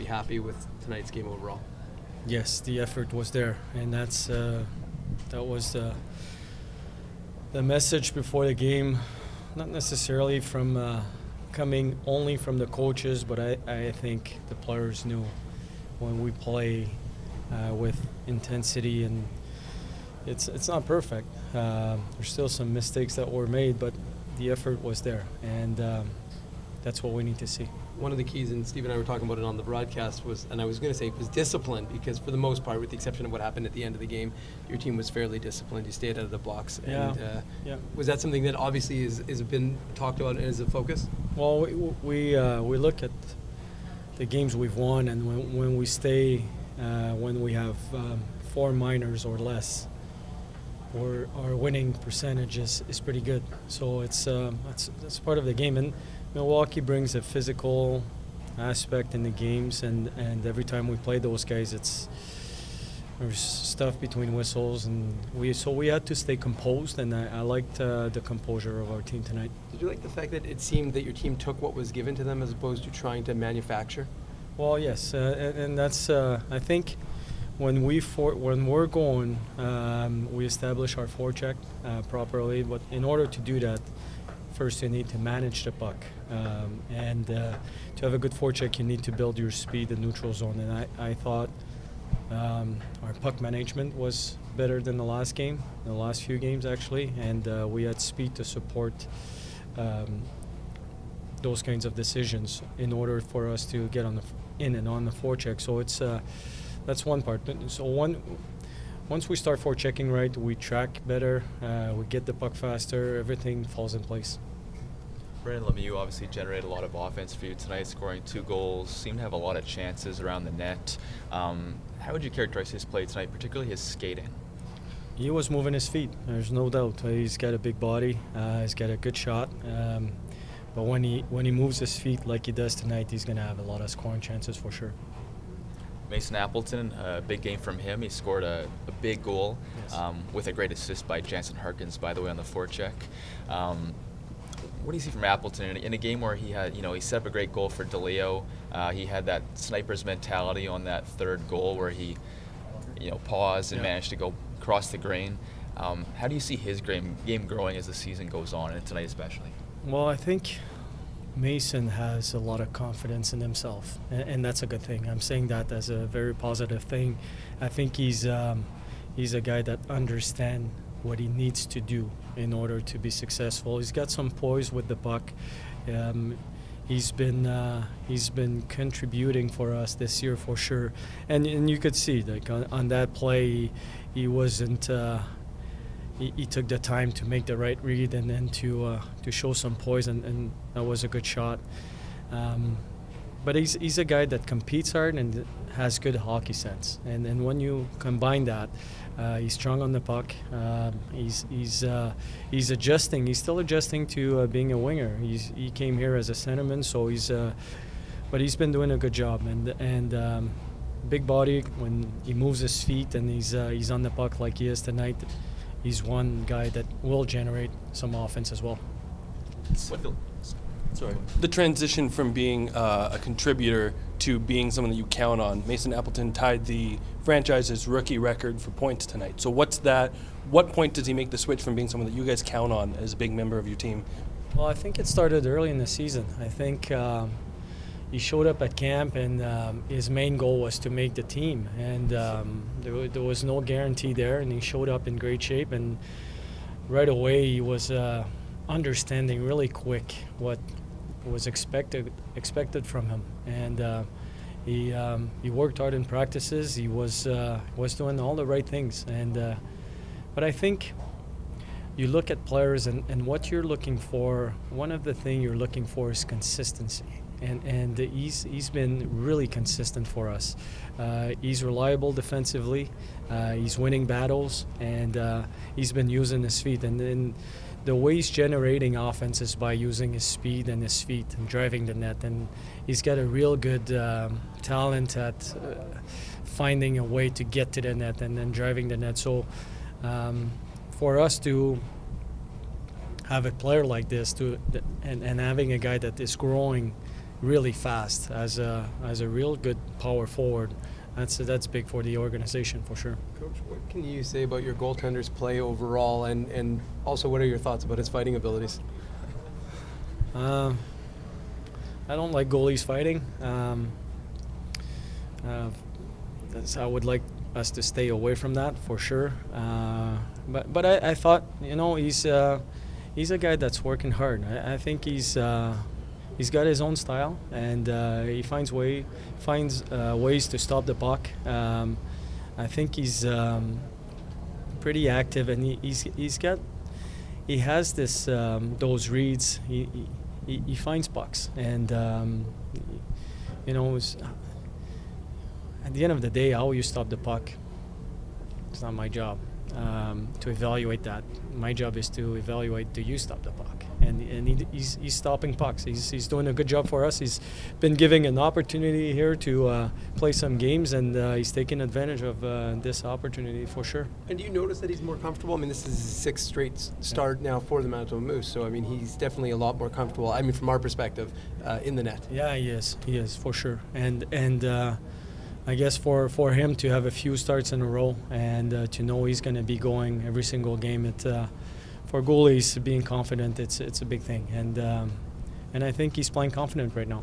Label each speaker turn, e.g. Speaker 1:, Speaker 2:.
Speaker 1: happy with tonight's game overall.
Speaker 2: Yes, the effort was there, and that was the message before the game, not necessarily from coming only from the coaches, but I think the players knew when we play with intensity, and it's not perfect. There's still some mistakes that were made, but the effort was there, and that's what we need to see.
Speaker 1: One of the keys, and Steve and I were talking about it on the broadcast, was discipline, because for the most part, with the exception of what happened at the end of the game, your team was fairly disciplined. You stayed out of the blocks.
Speaker 2: Yeah.
Speaker 1: And, was that something that obviously is been talked about as a focus?
Speaker 2: Well, we look at the games we've won, and when we stay, when we have 4 minors or less, our winning percentage is pretty good. So that's part of the game. And Milwaukee brings a physical aspect in the games, and every time we play those guys, there's stuff between whistles, and we had to stay composed, and I liked the composure of our team tonight.
Speaker 1: Did you like the fact that it seemed that your team took what was given to them as opposed to trying to manufacture?
Speaker 2: Well, yes, and that's I think when we're going, we establish our forecheck properly. But in order to do that, first you need to manage the puck, and to have a good forecheck, you need to build your speed in neutral zone. And I thought our puck management was better than the last game, the last few games actually, and we had speed to support those kinds of decisions in order for us to get in and on the forecheck. So that's one part. So once we start forechecking right, we track better, we get the puck faster, everything falls in place.
Speaker 3: Brandon Lemieux obviously generated a lot of offense for you tonight, scoring 2 goals, seemed to have a lot of chances around the net. How would you characterize his play tonight, particularly his skating?
Speaker 2: He was moving his feet, there's no doubt. He's got a big body, he's got a good shot, but when he moves his feet like he does tonight, he's going to have a lot of scoring chances for sure.
Speaker 3: Mason Appleton, a big game from him. He scored a big goal,
Speaker 2: yes,
Speaker 3: with a great assist by Jansen Harkins, by the way, on the forecheck. What do you see from Appleton in a game where he had, he set up a great goal for DeLeo? He had that sniper's mentality on that third goal where he, paused and managed to go across the grain. How do you see his game growing as the season goes on, and tonight especially? Well,
Speaker 2: I think Mason has a lot of confidence in himself, and that's a good thing. I'm saying that as a very positive thing. I think he's a guy that understands what he needs to do in order to be successful. He's got some poise with the puck. He's been contributing for us this year for sure, and you could see like on that play, he wasn't. He took the time to make the right read and then to show some poise, and that was a good shot. But he's a guy that competes hard and has good hockey sense. And when you combine that, he's strong on the puck. He's adjusting. He's still adjusting to being a winger. He came here as a centerman, so but he's been doing a good job. And big body, when he moves his feet and he's on the puck like he is tonight, he's one guy that will generate some offense as well.
Speaker 4: Sorry. The transition from being a contributor to being someone that you count on. Mason Appleton tied the franchise's rookie record for points tonight. So what point does he make the switch from being someone that you guys count on as a big member of your team?
Speaker 2: Well, I think it started early in the season. I think he showed up at camp, and his main goal was to make the team. And there was no guarantee there, and he showed up in great shape. And right away, he was understanding really quick what was expected from him. And he worked hard in practices. He was doing all the right things. And but I think you look at players and what you're looking for. One of the things you're looking for is consistency. And he's been really consistent for us. He's reliable defensively. He's winning battles, and he's been using his feet. And then the way he's generating offense is by using his speed and his feet and driving the net. And he's got a real good talent at finding a way to get to the net and then driving the net. So for us to have a player like this and having a guy that is growing really fast as a real good power forward. That's big for the organization for sure.
Speaker 1: Coach, what can you say about your goaltender's play overall, and also what are your thoughts about his fighting abilities?
Speaker 2: I don't like goalies fighting. I would like us to stay away from that for sure. But I thought, he's a guy that's working hard. I think he's got his own style, and he finds ways to stop the puck. I think he's pretty active, and he has this those reads. He finds pucks, and at the end of the day, how you stop the puck, it's not my job to evaluate that. My job is to evaluate, do you stop the puck? And he's stopping pucks. He's doing a good job for us. He's been giving an opportunity here to play some games, and he's taking advantage of this opportunity for sure.
Speaker 1: And do you notice that he's more comfortable? I mean, this is his sixth straight start now for the Manitoba Moose, so I mean, he's definitely a lot more comfortable. I mean, from our perspective, in the net.
Speaker 2: Yeah, he is for sure. And I guess for him to have a few starts in a row and to know he's going to be going every single game, for goalies, being confident, it's a big thing. And I think he's playing confident right now.